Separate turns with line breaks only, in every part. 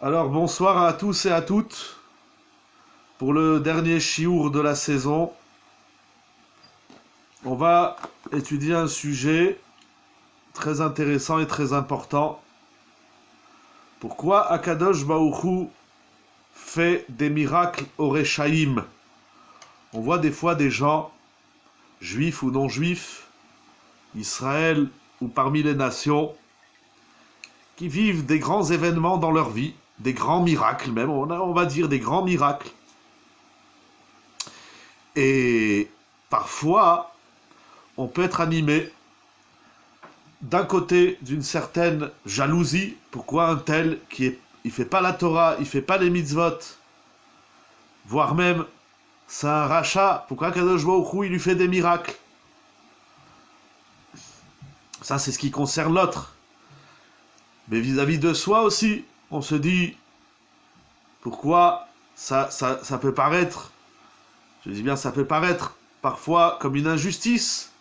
Alors bonsoir à tous et à toutes pour le dernier chiour de la saison. On va étudier un sujet très intéressant et très important. Pourquoi Akadosh Baruch Hu fait des miracles au Rechaïm? On voit des fois des gens, juifs ou non juifs, Israël ou parmi les nations, qui vivent des grands événements dans leur vie, des grands miracles même, on va dire des grands miracles. Et parfois, on peut être animé d'un côté d'une certaine jalousie. Pourquoi un tel il fait pas la Torah, il fait pas les mitzvot, voire même c'est un rachat. Pourquoi Kadosh Baruch Hu, il lui fait des miracles? Ça, c'est ce qui concerne l'autre. Mais vis-à-vis de soi aussi, on se dit pourquoi ça peut paraître, je dis bien ça peut paraître parfois comme une injustice.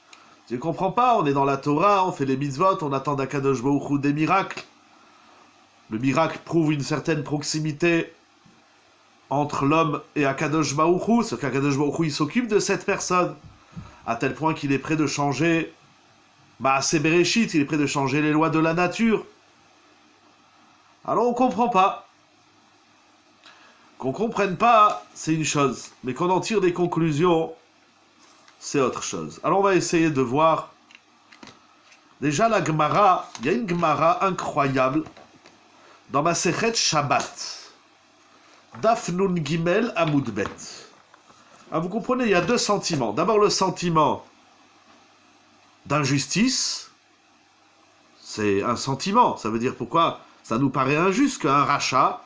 Je ne comprends pas, on est dans la Torah, on fait les mitzvot, on attend d'Akadosh Baruch Hu des miracles. Le miracle prouve une certaine proximité entre l'homme et Akadosh Baruch Hu, c'est qu'Akadosh Baruch Hu il s'occupe de cette personne, à tel point qu'il est prêt de changer Maaseh Bereshit, il est prêt de changer les lois de la nature. Alors on ne comprend pas. Qu'on ne comprenne pas, c'est une chose, mais qu'on en tire des conclusions, c'est autre chose. Alors on va essayer de voir. Déjà la Gemara, il y a une Gemara incroyable dans Masechet Shabbat. Daf Nun Gimel Amud Bet. Ah, vous comprenez, il y a deux sentiments. D'abord le sentiment d'injustice. C'est un sentiment. Ça veut dire pourquoi ça nous paraît injuste qu'un rachat,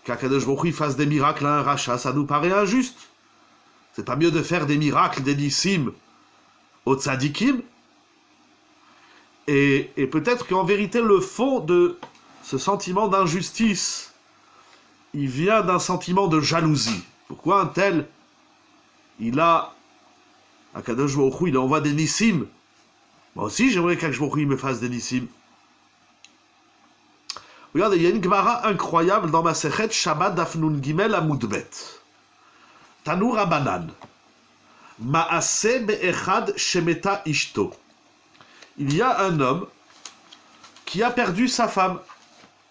qu'Akadosh Baruch Hu fasse des miracles à un rachat, ça nous paraît injuste. C'est pas mieux de faire des miracles, des nissim aux tzadikim? Et peut-être qu'en vérité, le fond de ce sentiment d'injustice, il vient d'un sentiment de jalousie. Pourquoi un tel, Akadosh Baruch Hu, il envoie des nissim? Moi aussi, j'aimerais qu'Akadosh Baruch Hu me fasse des nissim. Regardez, il y a une Gemara incroyable dans Masechet Shabbat Daf Nun Gimel Amud Bet. Tanu Rabanan. Maaseh be'echad shemeta ishto. Il y a un homme qui a perdu sa femme.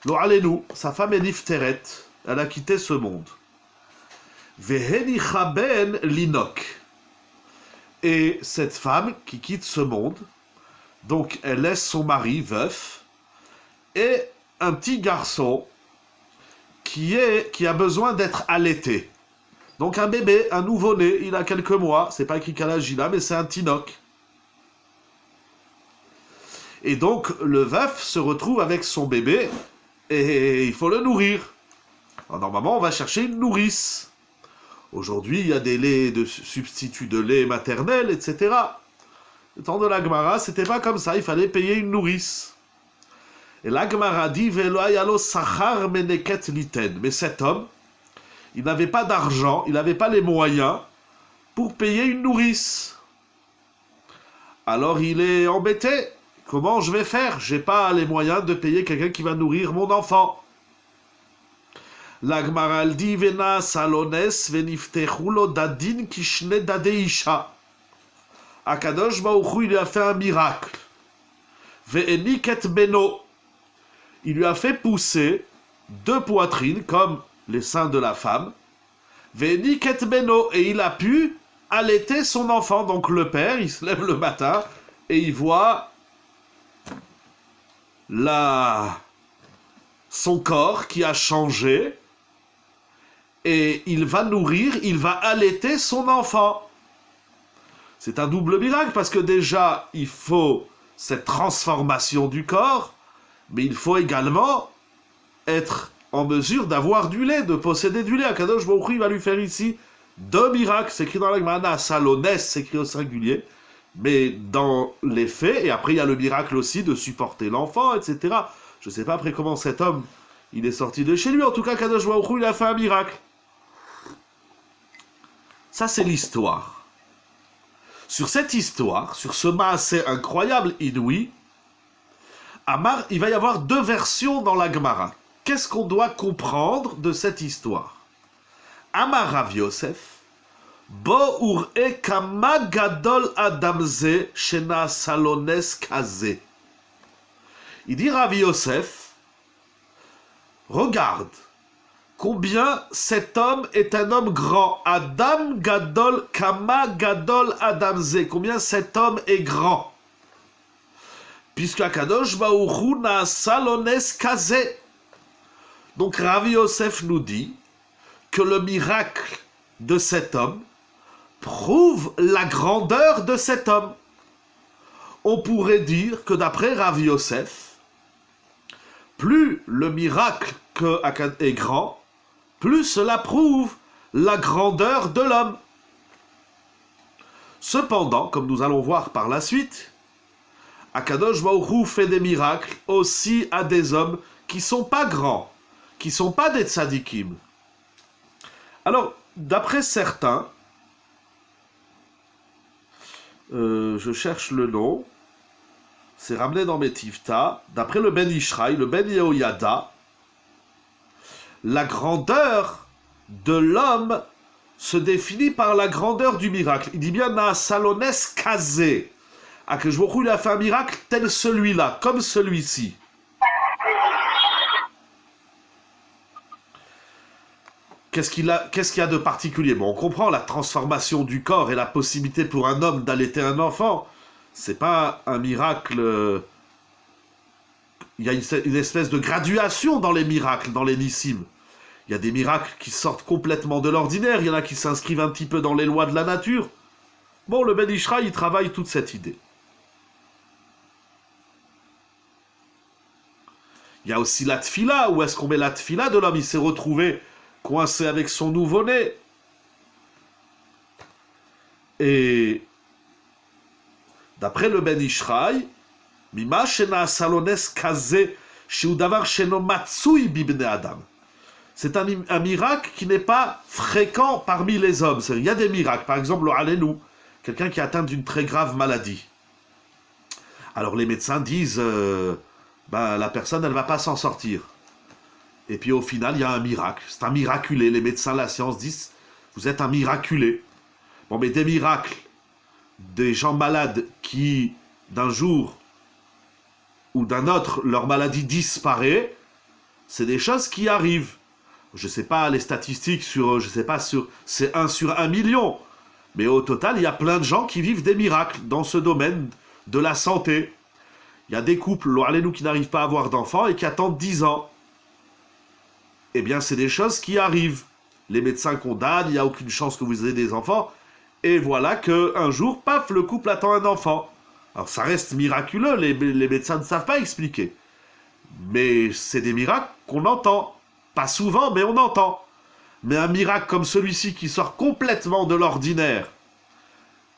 Lo alenu, sa femme est nifteret. Elle a quitté ce monde. Veheni chaben linok. Et cette femme qui quitte ce monde, donc elle laisse son mari veuf, et un petit garçon qui a besoin d'être allaité. Donc un bébé, un nouveau-né, il a quelques mois, c'est pas écrit quel âge il a, mais c'est un tinoc. Et donc le veuf se retrouve avec son bébé et il faut le nourrir. Alors, normalement, on va chercher une nourrice. Aujourd'hui, il y a des laits de substituts de lait maternel, etc. Le temps de la Gemara, c'était pas comme ça, il fallait payer une nourrice. Et la Gemara dit Veloyalo sachar meneket liten. Mais cet homme, il n'avait pas d'argent, il n'avait pas les moyens pour payer une nourrice. Alors il est embêté. Comment je vais faire? J'ai pas les moyens de payer quelqu'un qui va nourrir mon enfant. La Gemara dit Vena salones veniftechulo dadin kishne dadeisha. Akadosh Baruch Hu, il lui a fait un miracle. Ve'eniket beno. Il lui a fait pousser deux poitrines comme les seins de la femme. Ve'eniket beno. Et il a pu allaiter son enfant. Donc le père, il se lève le matin et il voit son corps qui a changé. Et il va nourrir, il va allaiter son enfant. C'est un double miracle parce que déjà, il faut cette transformation du corps, mais il faut également être en mesure d'avoir du lait, de posséder du lait. Akadosh Baruch Hu, il va lui faire ici deux miracles. C'est écrit dans la Gemara, Salones, c'est écrit au singulier, mais dans les faits, et après il y a le miracle aussi de supporter l'enfant, etc. Je ne sais pas après comment cet homme, il est sorti de chez lui. En tout cas, Akadosh Baruch Hu, il a fait un miracle. Ça, c'est l'histoire. Sur cette histoire, sur ce maaseh incroyable, inouï, il va y avoir deux versions dans la Gemara. qu'est-ce qu'on doit comprendre de cette histoire? Amar Rav Yosef, Bo ur'e kama gadol adam ze shena salones kaze. Il dit Rav Yosef, regarde, combien cet homme est un homme grand. Adam gadol kama gadol adam ze. Combien cet homme est grand. Puisque Akadosh Baruch Hu na'asa lones kaze. Donc Rav Yosef nous dit que le miracle de cet homme prouve la grandeur de cet homme. On pourrait dire que d'après Rav Yosef, plus le miracle est grand, plus cela prouve la grandeur de l'homme. Cependant, comme nous allons voir par la suite, Akadosh Baruch Hu fait des miracles aussi à des hommes qui ne sont pas grands, qui ne sont pas des tzadikim. Alors, d'après certains, je cherche le nom, c'est ramené dans Metivta, d'après le Ben Ishraï, le Ben Yehoyada, la grandeur de l'homme se définit par la grandeur du miracle. Il dit bien na'asa lones kaze. Akadosh Baruch Hu, il a fait un miracle tel celui-là, comme celui-ci. Qu'est-ce qu'il y a de particulier? Bon, on comprend la transformation du corps et la possibilité pour un homme d'allaiter un enfant. C'est pas un miracle. Il y a une espèce de graduation dans les miracles, dans les nissim. Il y a des miracles qui sortent complètement de l'ordinaire. Il y en a qui s'inscrivent un petit peu dans les lois de la nature. Bon, le Ben Ishraï, il travaille toute cette idée. Il y a aussi la tfila. Où est-ce qu'on met la tfila de l'homme? Il s'est retrouvé coincé avec son nouveau-né. Et d'après le Ben Ishraï, Mima shena salones kaze shiudavar sheno matsui bibne adam. C'est un miracle qui n'est pas fréquent parmi les hommes. Il y a des miracles, par exemple le Alelu, quelqu'un qui est atteint d'une très grave maladie. Alors les médecins disent, la personne elle va pas s'en sortir. Et puis au final, il y a un miracle. C'est un miraculé. Les médecins de la science disent, vous êtes un miraculé. Bon, mais des miracles, des gens malades qui, d'un jour ou d'un autre, leur maladie disparaît, c'est des choses qui arrivent. Je ne sais pas les statistiques c'est 1 sur 1 million. Mais au total, il y a plein de gens qui vivent des miracles dans ce domaine de la santé. Il y a des couples, nous qui n'arrivent pas à avoir d'enfants et qui attendent 10 ans. Eh bien, c'est des choses qui arrivent. Les médecins condamnent, il n'y a aucune chance que vous ayez des enfants. Et voilà qu'un jour, paf, le couple attend un enfant. Alors, ça reste miraculeux, les médecins ne savent pas expliquer. Mais c'est des miracles qu'on entend. Pas souvent, mais on entend. Mais un miracle comme celui-ci qui sort complètement de l'ordinaire,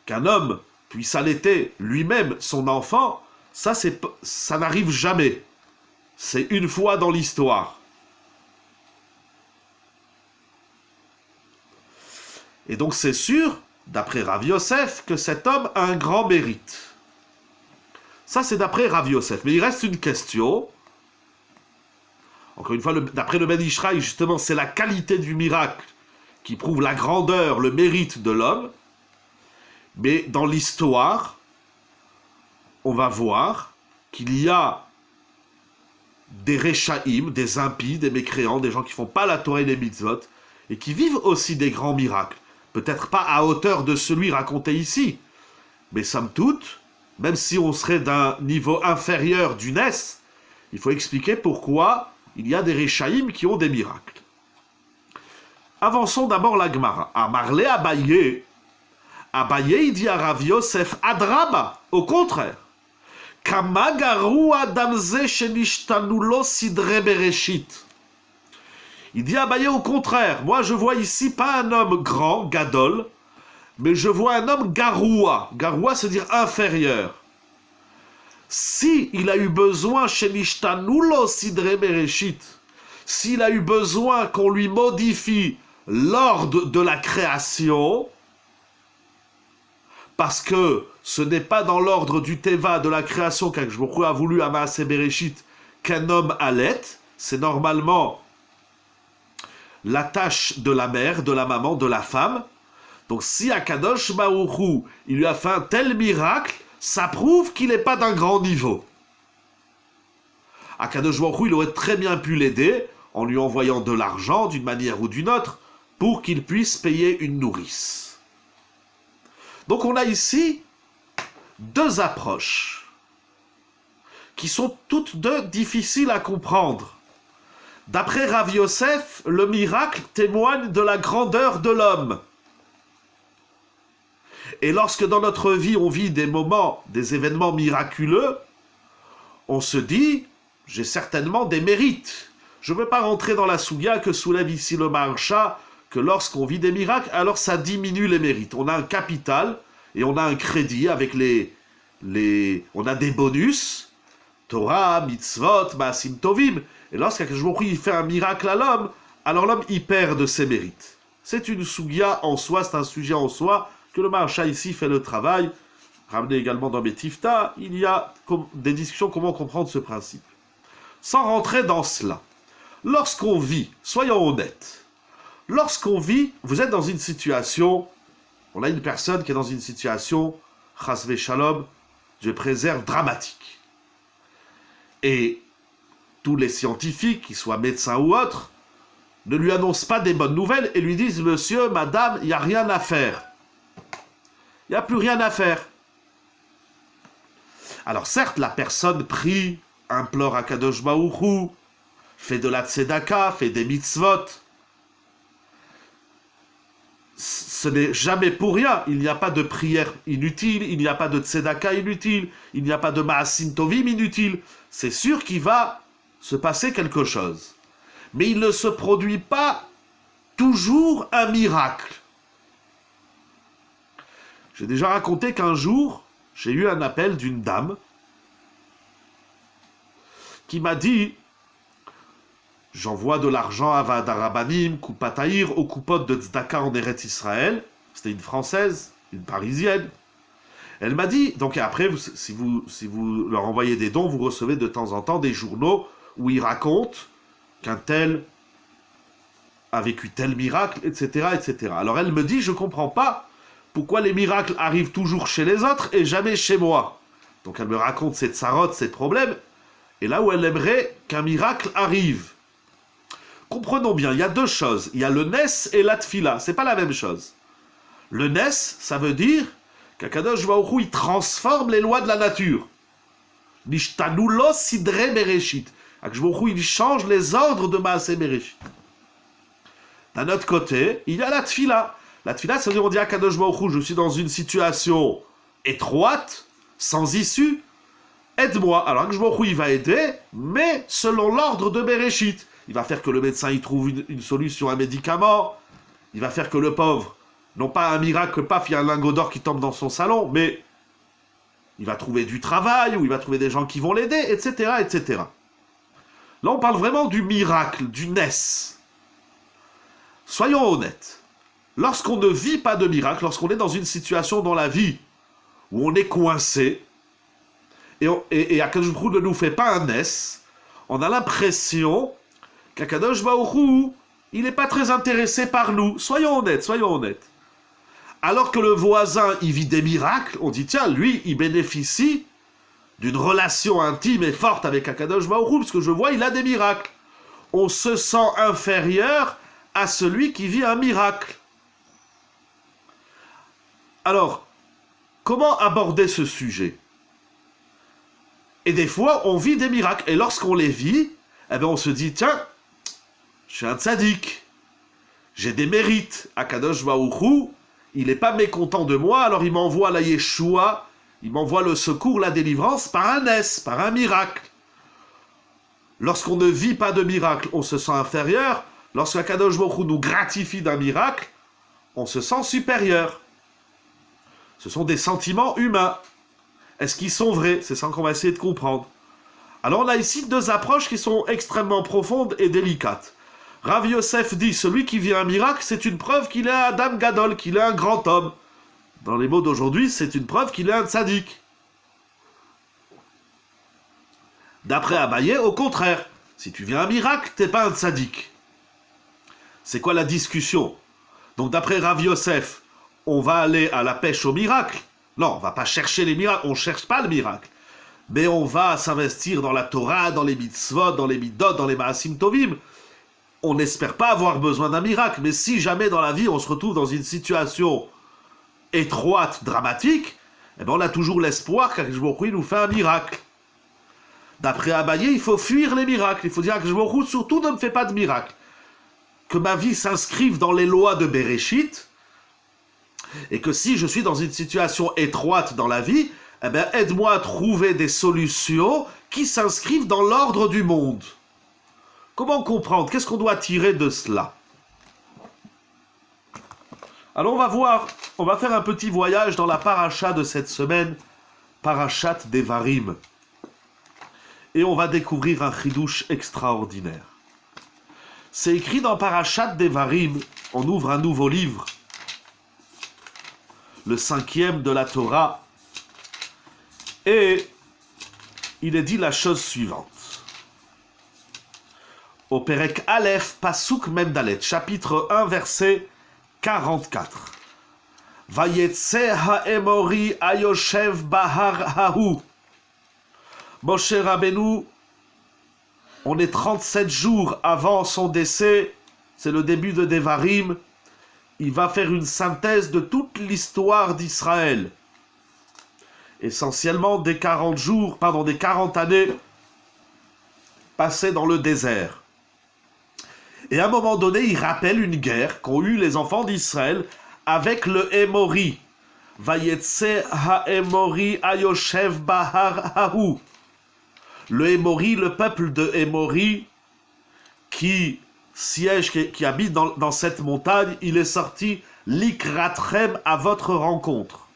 qu'un homme puisse allaiter lui-même son enfant, ça n'arrive jamais. C'est une fois dans l'histoire. Et donc c'est sûr, d'après Rav Yosef, que cet homme a un grand mérite. Ça c'est d'après Rav Yosef. Mais il reste une question. Encore une fois, d'après le Ben Ishraï, justement, c'est la qualité du miracle qui prouve la grandeur, le mérite de l'homme. Mais dans l'histoire, on va voir qu'il y a des Rechaïm, des impies, des mécréants, des gens qui ne font pas la Torah et les mitzvot, et qui vivent aussi des grands miracles. Peut-être pas à hauteur de celui raconté ici, mais somme toute, même si on serait d'un niveau inférieur du Ness, il faut expliquer pourquoi il y a des Rechaïm qui ont des miracles. Avançons d'abord la Gemara. Amarle Abaye. Abaye, il dit à Rav Yosef, Adraba, au contraire. Kama garu adam ze shenishtanu lo sidre bereshit. Il dit à Abaye, au contraire, moi je vois ici pas un homme grand, gadol, mais je vois un homme garoua. Garoua, c'est dire inférieur. Si il a eu besoin shenishtanu sidre bereshit, s'il a eu besoin qu'on lui modifie l'ordre de la création, parce que ce n'est pas dans l'ordre du Teva de la création qu'Akadosh Baruch Hu a voulu à Maaseh Bereshit qu'un homme allaite, c'est normalement la tâche de la mère, de la maman, de la femme. Donc si Akadosh Baruch Hu, il lui a fait un tel miracle, ça prouve qu'il n'est pas d'un grand niveau. Akadosh Baruch Hu, il aurait très bien pu l'aider en lui envoyant de l'argent d'une manière ou d'une autre pour qu'il puisse payer une nourrice. Donc on a ici deux approches qui sont toutes deux difficiles à comprendre. D'après Rav Yosef, le miracle témoigne de la grandeur de l'homme. Et lorsque dans notre vie on vit des moments, des événements miraculeux, on se dit, j'ai certainement des mérites. Je ne veux pas rentrer dans la souga que soulève ici le Maharsha, que lorsqu'on vit des miracles, alors ça diminue les mérites. On a un capital et on a un crédit avec on a des bonus, Torah, mitzvot, maasim tovim. Et lorsqu'un jour il fait un miracle à l'homme, alors l'homme y perd de ses mérites. C'est une sougia en soi, c'est un sujet en soi, que le Maharsha ici fait le travail. Ramené également dans Betifta, il y a des discussions comment comprendre ce principe. Sans rentrer dans cela, lorsqu'on vit, soyons honnêtes, lorsqu'on vit, vous êtes dans une situation, on a une personne qui est dans une situation, chasvé shalom, Dieu préserve, dramatique. Et tous les scientifiques, qu'ils soient médecins ou autres, ne lui annoncent pas des bonnes nouvelles et lui disent « Monsieur, madame, il n'y a rien à faire. Il n'y a plus rien à faire. » Alors certes, la personne prie, implore à Kadosh Baruch Hu, fait de la tzedaka, fait des mitzvot. Ce n'est jamais pour rien. Il n'y a pas de prière inutile, il n'y a pas de tzedaka inutile, il n'y a pas de maasim tovim inutile. C'est sûr qu'il va se passer quelque chose. Mais il ne se produit pas toujours un miracle. J'ai déjà raconté qu'un jour, j'ai eu un appel d'une dame qui m'a dit « J'envoie de l'argent à Vadarabanim, Koupataïr, aux coupotes de Tzedaka en Eretz Israël. » C'était une Française, une Parisienne. Elle m'a dit, donc après, si vous leur envoyez des dons, vous recevez de temps en temps des journaux où ils racontent qu'un tel a vécu tel miracle, etc., etc. Alors elle me dit, je ne comprends pas pourquoi les miracles arrivent toujours chez les autres et jamais chez moi. Donc elle me raconte ses tsarotes, ses problèmes, et là où elle aimerait qu'un miracle arrive. Comprenons bien, il y a deux choses. Il y a le Nes et la Tfila. C'est pas la même chose. Le Nes, ça veut dire qu'Akadosh Baruch Hu, il transforme les lois de la nature. Nishtanulo sidre bereshit. Akadosh Baruch Hu, il change les ordres de Maaseh Bereshit. D'un autre côté, il y a la Tfila. La Tfila, ça veut dire on dit Akadosh Baruch Hu, je suis dans une situation étroite, sans issue. Aide-moi. Alors Akadosh Baruch Hu, il va aider, mais selon l'ordre de Bereshit. Il va faire que le médecin il trouve une solution, un médicament. Il va faire que le pauvre, non pas un miracle, paf, il y a un lingot d'or qui tombe dans son salon, mais il va trouver du travail, ou il va trouver des gens qui vont l'aider, etc., etc. Là, on parle vraiment du miracle, du Nes. Soyons honnêtes. Lorsqu'on ne vit pas de miracle, lorsqu'on est dans une situation dans la vie où on est coincé, et Akadosh Baruch Hu ne nous fait pas un Nes, on a l'impression qu'Akadosh Baruch Hu, il n'est pas très intéressé par nous. Soyons honnêtes, soyons honnêtes. Alors que le voisin, il vit des miracles, on dit, tiens, lui, il bénéficie d'une relation intime et forte avec Akadosh Baruch Hu, parce que je vois, il a des miracles. On se sent inférieur à celui qui vit un miracle. Alors, comment aborder ce sujet? Et des fois, on vit des miracles, et lorsqu'on les vit, eh bien, on se dit, tiens, je suis un tzaddik, j'ai des mérites. Akadosh Baruch Hu, il n'est pas mécontent de moi, alors il m'envoie la Yeshua, il m'envoie le secours, la délivrance par un Nes, par un miracle. Lorsqu'on ne vit pas de miracle, on se sent inférieur. Lorsqu'Akadosh Baruch Hu nous gratifie d'un miracle, on se sent supérieur. Ce sont des sentiments humains. Est-ce qu'ils sont vrais? C'est ça qu'on va essayer de comprendre. Alors on a ici deux approches qui sont extrêmement profondes et délicates. Rav Yosef dit, celui qui vit un miracle, c'est une preuve qu'il est un Adam Gadol, qu'il est un grand homme. Dans les mots d'aujourd'hui, c'est une preuve qu'il est un tzaddik. D'après Abaye, au contraire, Si tu viens un miracle, t'es pas un tzaddik. C'est quoi la discussion? Donc d'après Rav Yosef, on va aller à la pêche au miracle. Non, on va pas chercher les miracles, on cherche pas le miracle. Mais on va s'investir dans la Torah, dans les mitzvot, dans les midot, dans les maasim tovim. On n'espère pas avoir besoin d'un miracle, mais si jamais dans la vie on se retrouve dans une situation étroite, dramatique, eh ben on a toujours l'espoir qu'Akadosh Baruch Hu nous fait un miracle. D'après Abaye, il faut fuir les miracles. Il faut dire à Akadosh Baruch Hu, surtout ne me fais pas de miracle. Que ma vie s'inscrive dans les lois de Bereshit, et que si je suis dans une situation étroite dans la vie, eh ben aide-moi à trouver des solutions qui s'inscrivent dans l'ordre du monde. Comment comprendre? Qu'est-ce qu'on doit tirer de cela? Alors on va voir, on va faire un petit voyage dans la paracha de cette semaine, parachat Devarim. Et on va découvrir un chidouche extraordinaire. C'est écrit dans parachat Devarim, on ouvre un nouveau livre, le 5e de la Torah, et il est dit la chose suivante. Au Perek Aleph, Pasuk Memdalet, chapitre 1, verset 44. Vayetse ha'emori ayoshev bahar hahu. Moshe Rabbeinu, on est 37 jours avant son décès, c'est le début de Devarim, il va faire une synthèse de toute l'histoire d'Israël. Essentiellement des 40 années passées dans le désert. Et à un moment donné, il rappelle une guerre qu'ont eue les enfants d'Israël avec le Émori. Vayetse ha-Émori ayoshev bahar hahu. Le Émori, le peuple de Émori, qui siège, qui habite dans cette montagne, il est sorti likratrem à votre rencontre.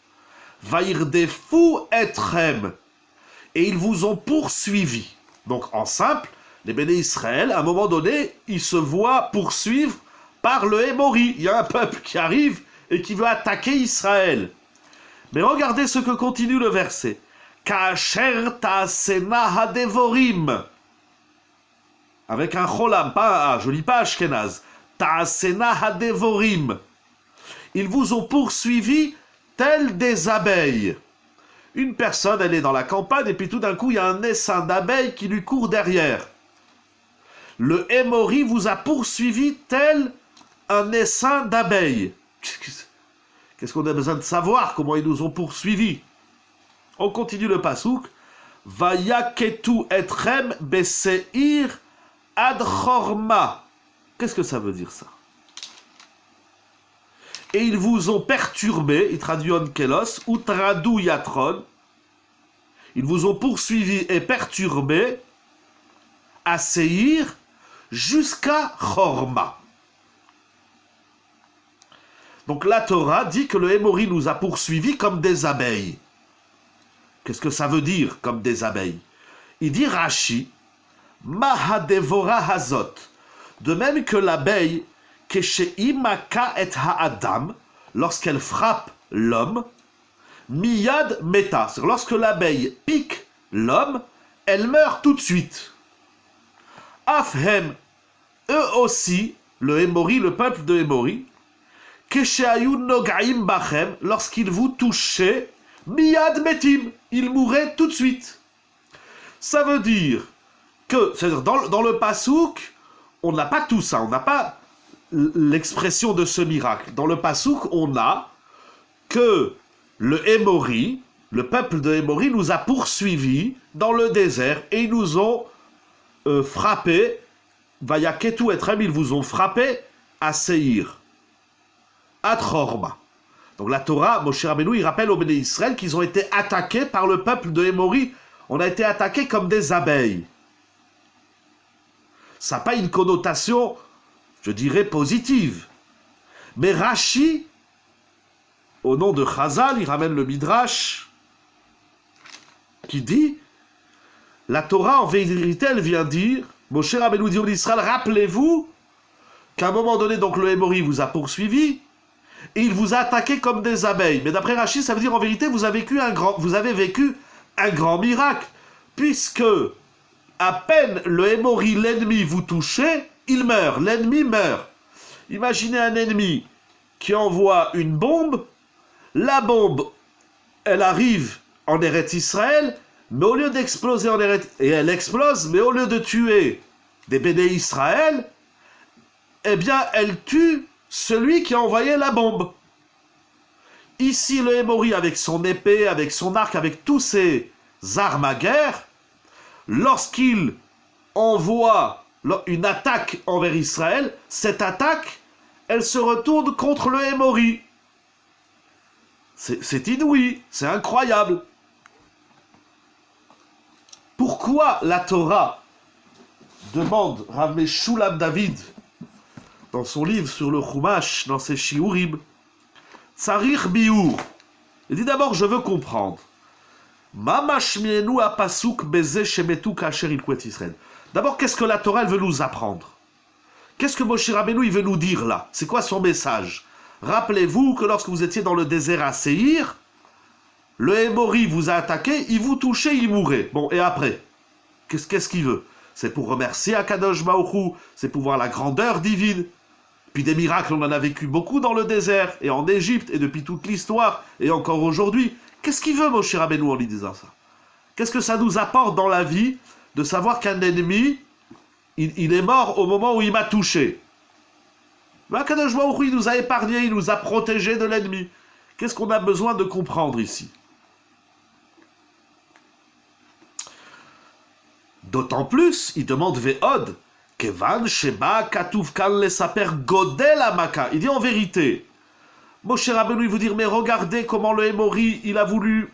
Vairdefu etrem. Et ils vous ont poursuivi. Donc en simple, les béné Israël, à un moment donné, ils se voient poursuivre par le Émori. Il y a un peuple qui arrive et qui veut attaquer Israël. Mais regardez ce que continue le verset. Kasher ta'asena hadevorim. Avec un cholam, pas un A, je lis pas Ashkenaz. Ta'asena hadevorim. Ils vous ont poursuivi tels des abeilles. Une personne, elle est dans la campagne, et puis tout d'un coup, il y a un essaim d'abeilles qui lui court derrière. Le Émori vous a poursuivi tel un essaim d'abeilles. Qu'est-ce qu'on a besoin de savoir? Comment ils nous ont poursuivis? On continue le pasouk. Vayaketu etrem beseir ad chorma. Qu'est-ce que ça veut dire ça? Et ils vous ont perturbé, il traduit onkelos, ou tradu yatron. Ils vous ont poursuivi et perturbé à Seir jusqu'à Chorma. Donc la Torah dit que le Émori nous a poursuivis comme des abeilles. Qu'est-ce que ça veut dire, comme des abeilles? Il dit Rashi, Mahadevora Hazot. De même que l'abeille, Kesheimaka et Ha'adam, lorsqu'elle frappe l'homme, Miyad Meta. C'est-à-dire lorsque l'abeille pique l'homme, elle meurt tout de suite. Afhem, eux aussi, le Émori, le peuple de Émori, Kesheayu Nogaim Bachem, lorsqu'ils vous touchaient, Miyad Metim, ils mouraient tout de suite. Ça veut dire que, c'est-à-dire dans le pasouk, on n'a pas tout ça, on n'a pas l'expression de ce miracle. Dans le pasouk, on a que le Émori, le peuple de Émori, nous a poursuivis dans le désert et ils nous ont frappés. Vayaketu etrem, ils vous ont frappés à Seir, à Chorma. Donc la Torah, Moshe Rabbeinu, il rappelle aux béné Israël qu'ils ont été attaqués par le peuple de Émori. On a été attaqués comme des abeilles. Ça n'a pas une connotation, je dirais, positive. Mais Rashi, au nom de Chazal, il ramène le Midrash, qui dit, la Torah, en vérité, elle vient dire, Moshe Rabbeinu dit aux Israël, rappelez-vous qu'à un moment donné, donc le Émori vous a poursuivi, et il vous a attaqué comme des abeilles. Mais d'après Rashi, ça veut dire, en vérité, vous avez vécu un grand miracle, puisque À peine le Hémori, l'ennemi, vous touchez, il meurt, l'ennemi meurt. Imaginez un ennemi qui envoie une bombe, la bombe, elle arrive en Eretz Israël, mais au lieu d'exploser en Eretz... Et elle explose, mais au lieu de tuer des Béné Israël, eh bien, elle tue celui qui a envoyé la bombe. Ici, le Hémori, avec son épée, avec son arc, avec tous ses armes à guerre, lorsqu'il envoie une attaque envers Israël, cette attaque, elle se retourne contre le Hémori. C'est inouï, c'est incroyable. Pourquoi la Torah demande Rav Meshulam David dans son livre sur le Chumash, dans ses Shiurim, Tsarich Biur. Il dit d'abord, je veux comprendre. Mamashmienu apasuk beze shemetu kasher ilkwet Israël. D'abord, qu'est-ce que la Torah elle veut nous apprendre? Qu'est-ce que Moshe Rabbeinu il veut nous dire là? C'est quoi son message? Rappelez-vous que lorsque vous étiez dans le désert à Séhir, le Hémori vous a attaqué, il vous touchait, il mourait. Bon, et après? Qu'est-ce qu'il veut? C'est pour remercier Akadosh Baruch Hu, c'est pour voir la grandeur divine. Puis des miracles, on en a vécu beaucoup dans le désert, et en Égypte, et depuis toute l'histoire, et encore aujourd'hui. Qu'est-ce qu'il veut, Moshe Rabbeinu, en lui disant ça? Qu'est-ce que ça nous apporte dans la vie de savoir qu'un ennemi, il est mort au moment où il m'a touché? Akadosh Baruch Hu, il nous a épargnés, il nous a protégés de l'ennemi. Qu'est-ce qu'on a besoin de comprendre ici? D'autant plus, il demande Ve'od, Kevan Sheba Katuv Kan Lesaper Godel Amaka. Il dit en vérité, Moshe Rabbeinu, il vous dire, mais regardez comment le Hémori, il a voulu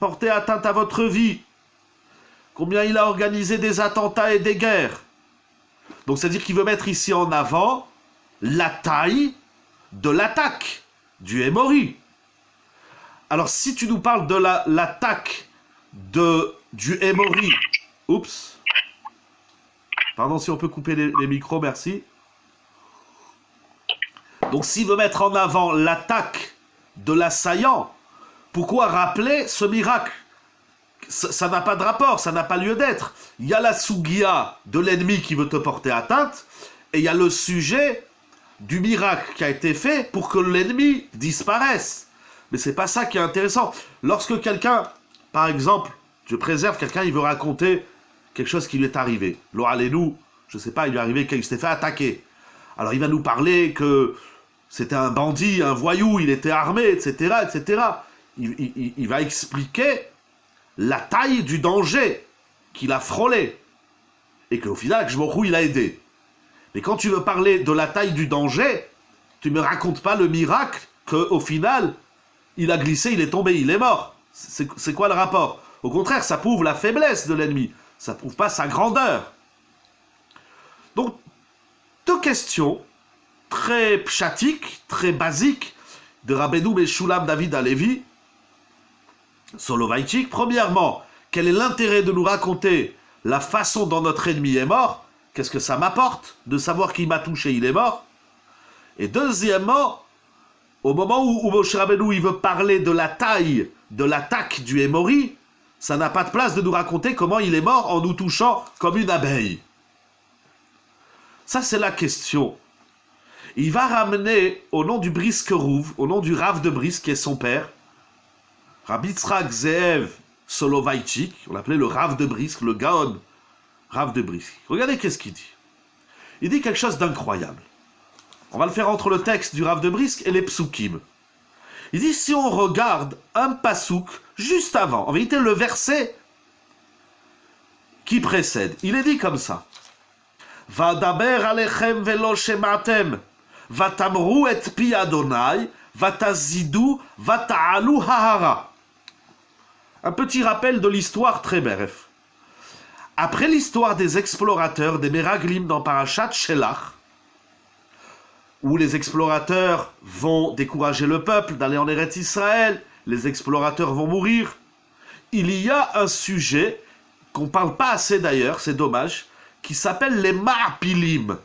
porter atteinte à votre vie. Combien il a organisé des attentats et des guerres. Donc c'est-à-dire qu'il veut mettre ici en avant la taille de l'attaque du Hémori. Alors si tu nous parles de l'attaque du Hémori, oups, pardon si on peut couper les micros, merci. Donc s'il veut mettre en avant l'attaque de l'assaillant, pourquoi rappeler ce miracle? Ça n'a pas de rapport, ça n'a pas lieu d'être. Il y a la sougia de l'ennemi qui veut te porter atteinte, et il y a le sujet du miracle qui a été fait pour que l'ennemi disparaisse. Mais c'est pas ça qui est intéressant. Lorsque quelqu'un, par exemple, je préserve quelqu'un, il veut raconter quelque chose qui lui est arrivé. Lo alelu, je sais pas, il lui est arrivé qu'il s'était fait attaquer. Alors il va nous parler que c'était un bandit, un voyou, il était armé, etc., etc. Il va expliquer la taille du danger qu'il a frôlé. Et qu'au final, Jmorou, il a aidé. Mais quand tu veux parler de la taille du danger, tu me racontes pas le miracle qu'au final, il a glissé, il est tombé, il est mort. C'est quoi le rapport? Au contraire, ça prouve la faiblesse de l'ennemi. Ça prouve pas sa grandeur. Donc, deux questions très pchatiques, très basiques de Rabbeinu Meshulam David Halevi Soloveitchik. Premièrement, quel est l'intérêt de nous raconter la façon dont notre ennemi est mort? Qu'est-ce que ça m'apporte de savoir qu'il m'a touché, il est mort? Et deuxièmement, au moment où Moshe Rabbeinu il veut parler de la taille de l'attaque du Hémori, ça n'a pas de place de nous raconter comment il est mort en nous touchant comme une abeille. Ça, c'est la question. Il va ramener, au nom du Briske Rouv, au nom du Rav de Brisk, qui est son père, Rabbi Yitzhak Zeev Soloveitchik, on l'appelait le Rav de Brisk, le Gaon Rav de Brisk. Regardez qu'est-ce qu'il dit. Il dit quelque chose d'incroyable. On va le faire entre le texte du Rav de Brisk et les psukim. Il dit, si on regarde un pasouk juste avant, en vérité le verset qui précède, il est dit comme ça. Vadaber alechem velo shematem, vatamru et pi Adonai, vatazidu, vata'alu hahara. Un petit rappel de l'histoire très bref. Après l'histoire des explorateurs, des Meraglim dans Parashat Shelach, où les explorateurs vont décourager le peuple d'aller en Eretz Israël, les explorateurs vont mourir, il y a un sujet qu'on ne parle pas assez d'ailleurs, c'est dommage, qui s'appelle les Ma'apilim.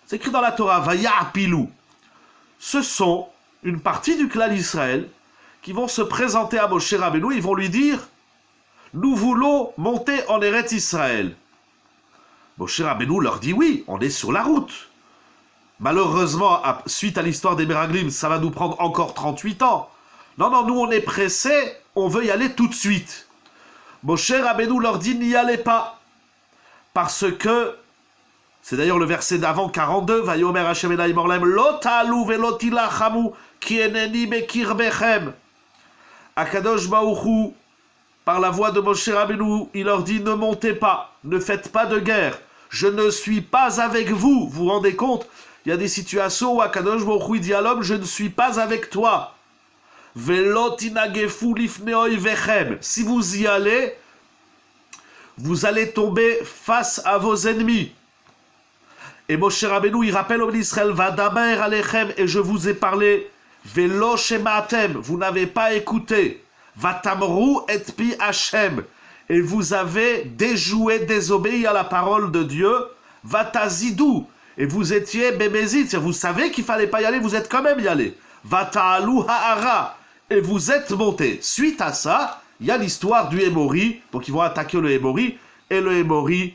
C'est écrit dans la Torah, Vaya'apilu. Ce sont une partie du clan d'Israël qui vont se présenter à Moshe Rabbeinu, ils vont lui dire, nous voulons monter en Eretz Israël. Moshe Rabbeinu leur dit oui, on est sur la route. Malheureusement, suite à l'histoire des Meraglim, ça va nous prendre encore 38 ans. Non, non, nous on est pressés, on veut y aller tout de suite. Moshe Rabbeinu leur dit n'y allez pas. Parce que, c'est d'ailleurs le verset d'avant 42, Vayomer Hashem Elai Morlem, Lo ta'alu velo tilachamu ki eneni bekirbechem. Akadosh Baruch Hu, par la voix de Moshe Rabbeinu, il leur dit ne montez pas, ne faites pas de guerre, je ne suis pas avec vous. Vous vous rendez compte? Il y a des situations où Akadosh Baruch Hu dit à l'homme je ne suis pas avec toi. Velo tinagefu lifnei vechem. Si vous y allez, vous allez tomber face à vos ennemis. Et Moshe Rabbeinu, il rappelle au Israël, Vadaber alechem, et je vous ai parlé, Velo shematem, vous n'avez pas écouté, Vatamru et pi Hashem, et vous avez déjoué, désobéi à la parole de Dieu, Vatazidou, et vous étiez bémézit, vous savez qu'il fallait pas y aller, vous êtes quand même y allé, Vata'alu ha'ara, et vous êtes monté. Suite à ça, il y a l'histoire du Hémori, donc ils vont attaquer le Hémori, et le Hémori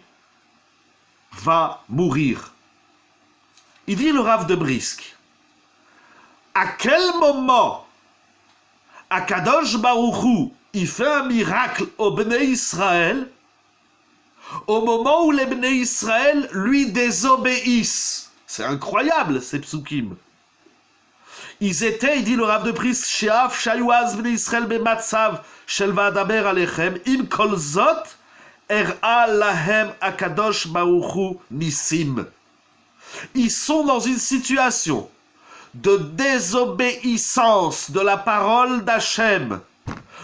va mourir. Il dit le Rav de Brisk, à quel moment Akadosh Baruch Hu, il fait un miracle au Bnei Israël, au moment où les Bnei Israël lui désobéissent. C'est incroyable ces psukim. Ils étaient, il dit le Rav de Brisk, Sheaf Shayuaz Bnei Israël bematzav shel vadaber alechem im kol zot er'a lahem Akadosh Baruch Hu nisim. Ils sont dans une situation de désobéissance de la parole d'Hachem,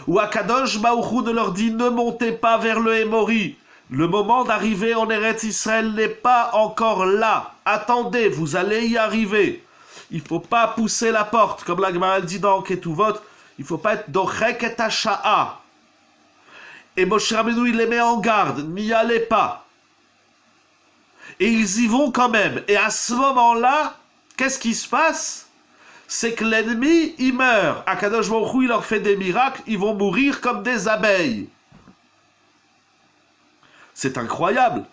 où Akadosh Baruch Hu ne leur dit ne montez pas vers le Hémori. Le moment d'arriver en Eretz Israël n'est pas encore là. Attendez, vous allez y arriver. Il ne faut pas pousser la porte, comme la Gemara dit dans Ketuvot, il ne faut pas être dochek et hasha'a. Et Moshe Rabbeinu, il les met en garde, n'y allez pas. Et ils y vont quand même. Et à ce moment-là, qu'est-ce qui se passe? C'est que l'ennemi, il meurt. Akadosh Baruch Hu, il leur fait des miracles, ils vont mourir comme des abeilles. C'est incroyable.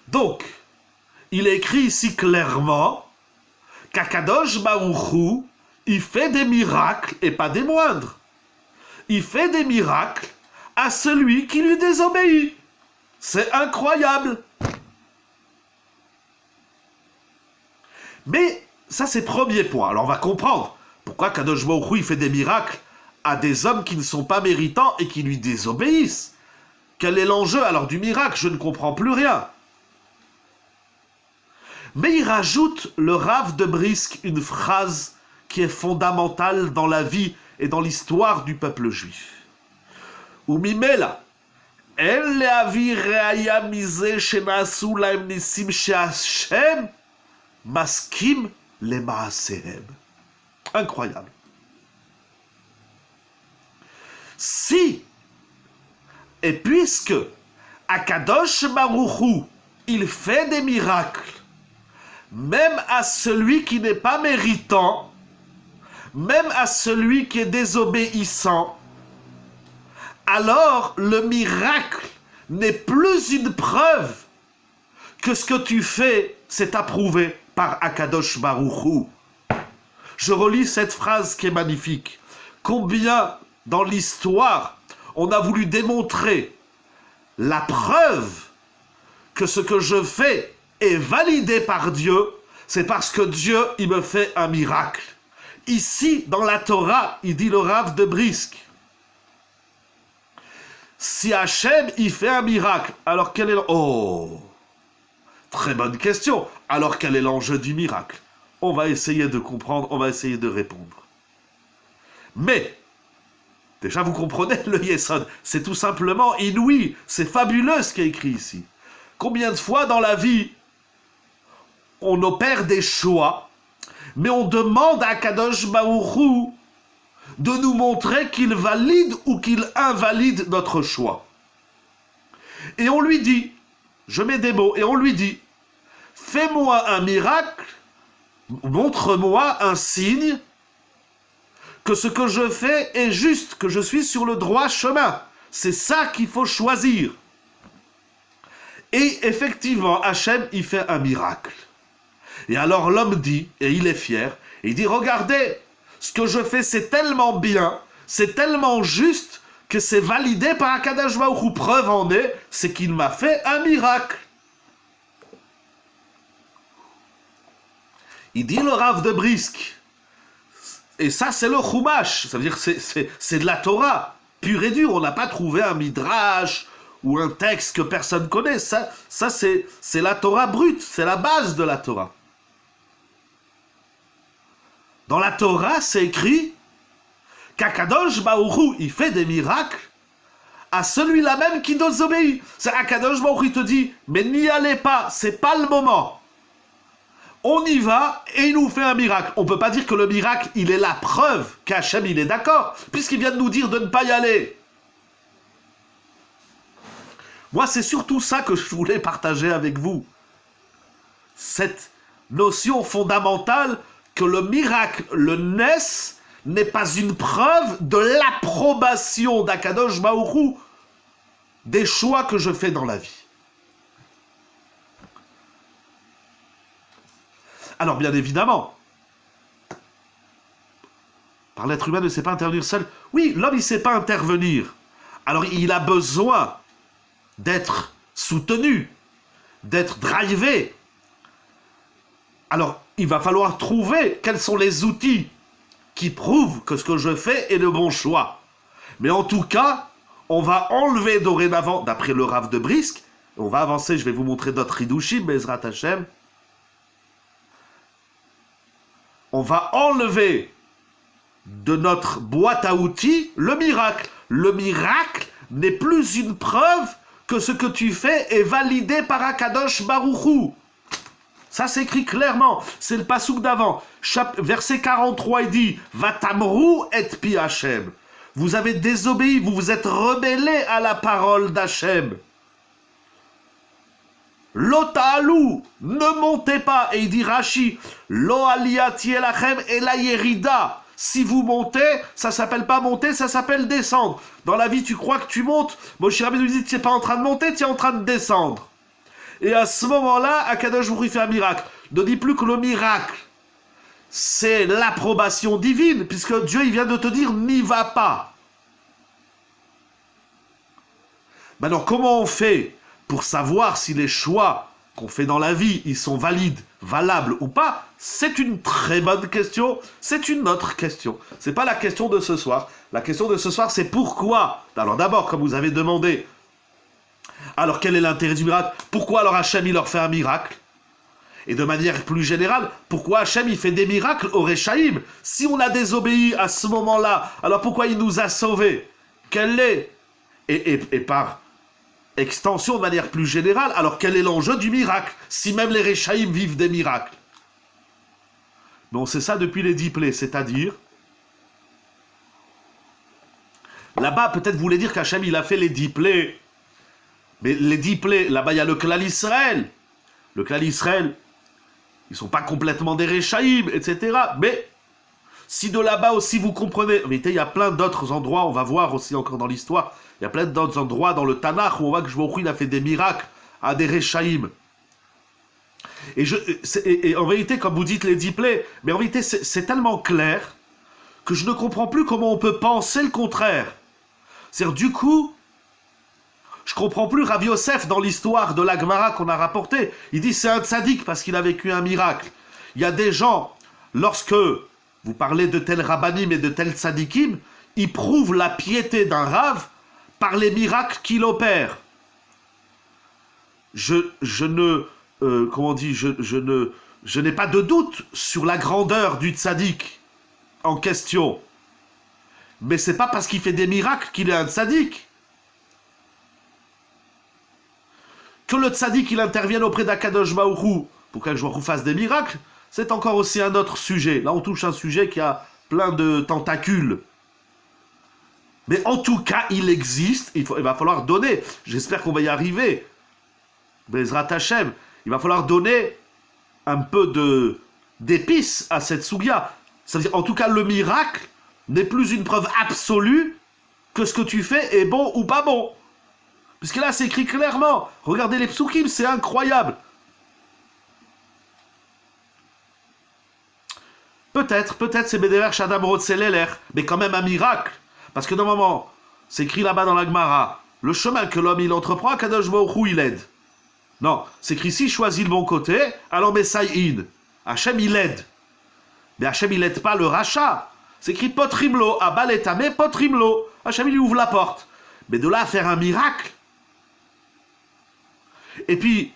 Donc, il est écrit ici clairement qu'Akadosh Baruch Hu, il fait des miracles, et pas des moindres. Il fait des miracles à celui qui lui désobéit. C'est incroyable. Mais ça, c'est le premier point. Alors, on va comprendre pourquoi Kadosh Baruch Hu, il fait des miracles à des hommes qui ne sont pas méritants et qui lui désobéissent. Quel est l'enjeu alors du miracle? Je ne comprends plus rien. Mais il rajoute, le Rav de Brisk, une phrase qui est fondamentale dans la vie et dans l'histoire du peuple juif. Umimela. אין להביא ראיה מזה שנעשו להם ניסים שהשם מסכים למעשיהם. Incroyable. Si, et puisque Akadosh Baruch Hu, il fait des miracles, même à celui qui n'est pas méritant, même à celui qui est désobéissant, alors le miracle n'est plus une preuve que ce que tu fais, c'est approuvé par Akadosh Baruch Hu. Je relis cette phrase qui est magnifique. Combien dans l'histoire on a voulu démontrer la preuve que ce que je fais est validé par Dieu, c'est parce que Dieu, il me fait un miracle. Ici, dans la Torah, il dit le Rav de Brisk, si Hachem, il fait un miracle, alors quel est Oh, très bonne question. Alors quel est l'enjeu du miracle? On va essayer de comprendre, on va essayer de répondre. Mais, déjà vous comprenez le Yesod, c'est tout simplement inouï, c'est fabuleux ce qui est écrit ici. Combien de fois dans la vie, on opère des choix, mais on demande à Kadosh Baruch Hu de nous montrer qu'il valide ou qu'il invalide notre choix. Et on lui dit, je mets des mots, et on lui dit, fais-moi un miracle, montre-moi un signe que ce que je fais est juste, que je suis sur le droit chemin. C'est ça qu'il faut choisir. Et effectivement, Hachem, il fait un miracle. Et alors l'homme dit, et il est fier, il dit, regardez, ce que je fais, c'est tellement bien, c'est tellement juste, que c'est validé par Akadosh Baruch Hu. Preuve en est, c'est qu'il m'a fait un miracle. Il dit le Rav de Brisk, et ça c'est le Chumash, ça veut dire c'est de la Torah, pure et dure, on n'a pas trouvé un midrash, ou un texte que personne connaît, ça c'est la Torah brute, c'est la base de la Torah. Dans la Torah, c'est écrit qu'Akadosh Baruch Hu, il fait des miracles à celui-là même qui nous obéit. C'est Akadosh Baruch Hu, il te dit, mais n'y allez pas, c'est pas le moment. On y va et il nous fait un miracle. On peut pas dire que le miracle, il est la preuve qu'Hachem, il est d'accord, puisqu'il vient de nous dire de ne pas y aller. Moi, c'est surtout ça que je voulais partager avec vous. Cette notion fondamentale que le miracle, le Nes, n'est pas une preuve de l'approbation d'Akadosh Baruch Hu des choix que je fais dans la vie. Alors, bien évidemment, par l'être humain ne sait pas intervenir seul. Oui, l'homme, il ne sait pas intervenir. Alors, il a besoin d'être soutenu, d'être drivé. Alors, il va falloir trouver quels sont les outils qui prouvent que ce que je fais est le bon choix. Mais en tout cas, on va enlever dorénavant, d'après le Rav de Brisk, on va avancer, je vais vous montrer d'autres Hidushim, Bezrat Hashem. On va enlever de notre boîte à outils le miracle. Le miracle n'est plus une preuve que ce que tu fais est validé par Akadosh Baruch Hu. Ça s'écrit clairement, c'est le pasouk d'avant. Verset 43, il dit « Vatamru et pi Hashem » Vous avez désobéi, vous vous êtes rebellés à la parole d'Hachem. Lo ta'alu, ne montez pas. Et il dit Rashi, Lo aliyati elachem ela yerida. Si vous montez, ça s'appelle pas monter, ça s'appelle descendre. Dans la vie, tu crois que tu montes. Moshe Rabbeinu nous dit, tu n'es pas en train de monter, tu es en train de descendre. Et à ce moment-là, Akadosh Baruch Hu fait un miracle. Ne dis plus que le miracle, c'est l'approbation divine, puisque Dieu, il vient de te dire, n'y va pas. Maintenant, comment on fait pour savoir si les choix qu'on fait dans la vie, ils sont valides, valables ou pas? C'est une très bonne question, c'est une autre question. C'est pas la question de ce soir. La question de ce soir, c'est pourquoi. Alors d'abord, comme vous avez demandé, alors quel est l'intérêt du miracle? Pourquoi alors Hachem, il leur fait un miracle? Et de manière plus générale, pourquoi Hachem, il fait des miracles au Réchaïm? Si on a désobéi à ce moment-là, alors pourquoi il nous a sauvés? Quel est, et par extension de manière plus générale, alors quel est l'enjeu du miracle? Si même les Réchaïm vivent des miracles. Mais on sait ça depuis les 10 plaies, c'est-à-dire, là-bas, peut-être vous voulez dire qu'Hachem, il a fait les 10 plaies, mais les 10 plaies, là-bas, il y a le Klal Israël. Le Klal Israël, ils ne sont pas complètement des Réchaïm, etc. Mais si de là-bas aussi vous comprenez, en vérité, il y a plein d'autres endroits, on va voir aussi encore dans l'histoire, il y a plein d'autres endroits dans le Tanakh où on voit que Baruch Hu, il a fait des miracles à des Réchaïm. Et en vérité, comme vous dites les 10 plaies, mais en vérité, c'est tellement clair que je ne comprends plus comment on peut penser le contraire. C'est-à-dire, du coup, je comprends plus Rav Yosef dans l'histoire de la Gemara qu'on a rapportée. Il dit c'est un tzaddik parce qu'il a vécu un miracle. Il y a des gens, lorsque vous parlez de tel rabbanim et de tel tzaddikim, ils prouvent la piété d'un rav par les miracles qu'il opère. Je n'ai pas de doute sur la grandeur du tzaddik en question. Mais c'est pas parce qu'il fait des miracles qu'il est un tzaddik. Que le tzaddik il intervienne auprès d'Akadosh Baruch Hu pour qu'Akadosh Baruch Hu fasse des miracles, c'est encore aussi un autre sujet. Là, on touche un sujet qui a plein de tentacules. Mais en tout cas, il existe. Il va falloir donner. J'espère qu'on va y arriver. Bezrat Hashem. Il va falloir donner un peu d'épices à cette sougya. C'est-à-dire, en tout cas, le miracle n'est plus une preuve absolue que ce que tu fais est bon ou pas bon. Puisque là, c'est écrit clairement. Regardez les psukim, c'est incroyable. Peut-être c'est Bederer Shadam Rotseleler, mais quand même un miracle. Parce que normalement, c'est écrit là-bas dans la Gemara, le chemin que l'homme il entreprend, Kadosh Baruch Hu il aide. Non, c'est écrit si choisit le bon côté, alors Messaïd. Hachem il aide. Mais Hachem il aide pas le rachat. C'est écrit Potrimlo, Abal Etamé, Potrimlo. Hachem il lui ouvre la porte. Mais de là à faire un miracle. Et puis,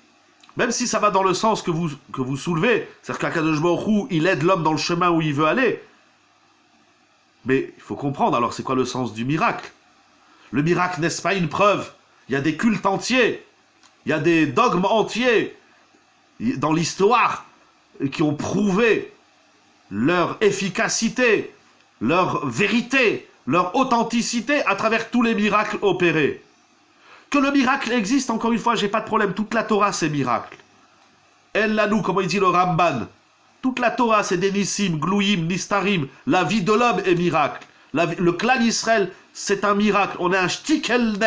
même si ça va dans le sens que vous soulevez, c'est-à-dire qu'Akadosh Baruch Hu, il aide l'homme dans le chemin où il veut aller. Mais il faut comprendre, alors c'est quoi le sens du miracle? Le miracle, n'est-ce pas une preuve? Il y a des cultes entiers, il y a des dogmes entiers dans l'histoire qui ont prouvé leur efficacité, leur vérité, leur authenticité à travers tous les miracles opérés. Que le miracle existe, encore une fois, j'ai pas de problème. Toute la Torah, c'est miracle. Elle l'a nous, comme il dit le Ramban. Toute la Torah, c'est des Nissim, Glouyim, Nistarim. La vie de l'homme est miracle. Le clan Israël, c'est un miracle. On est un Shtikelnes.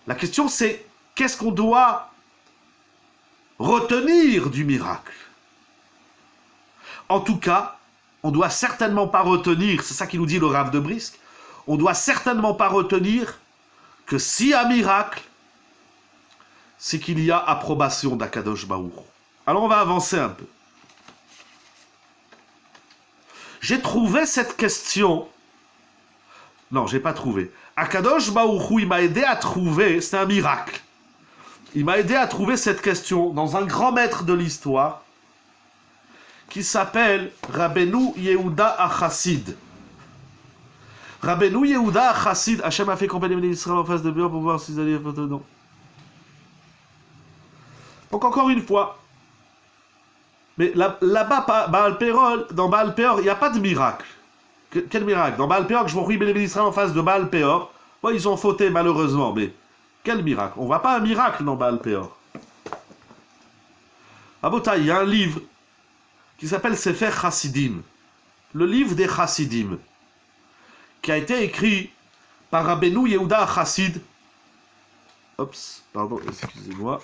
La question, c'est qu'est-ce qu'on doit retenir du miracle? En tout cas, on doit certainement pas retenir, c'est ça qui nous dit le Rav de Brisk, on doit certainement pas retenir que si un miracle, c'est qu'il y a approbation d'Akadosh Baruch. Alors on va avancer un peu. J'ai trouvé cette question. Non, j'ai pas trouvé. Akadosh Baruch Hu, il m'a aidé à trouver, c'est un miracle. Il m'a aidé à trouver cette question dans un grand maître de l'histoire qui s'appelle Rabbeinu Yehuda HaChassid. Rabbeinu Yehuda HaChassid, Hachem a fait campagne les Israël en face de Béor pour voir s'ils allaient faire dedans. Donc encore une fois, mais là-bas, dans Baal Péor, il n'y a pas de miracle. Quel miracle? Dans Baal Péor, je vois les Israël en face de Baal Péor. Ouais, ils ont fauté malheureusement, mais quel miracle? On ne voit pas un miracle dans Baal Péor. À Bota, il y a un livre qui s'appelle Sefer Chassidim, le livre des Chassidim, qui a été écrit par Rabbeinu Yehuda Chassid. Oups, pardon, excusez-moi.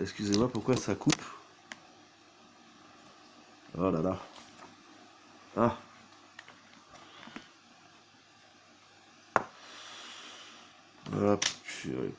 Excusez-moi, pourquoi ça coupe? Oh là là. Ah. Ah, purée.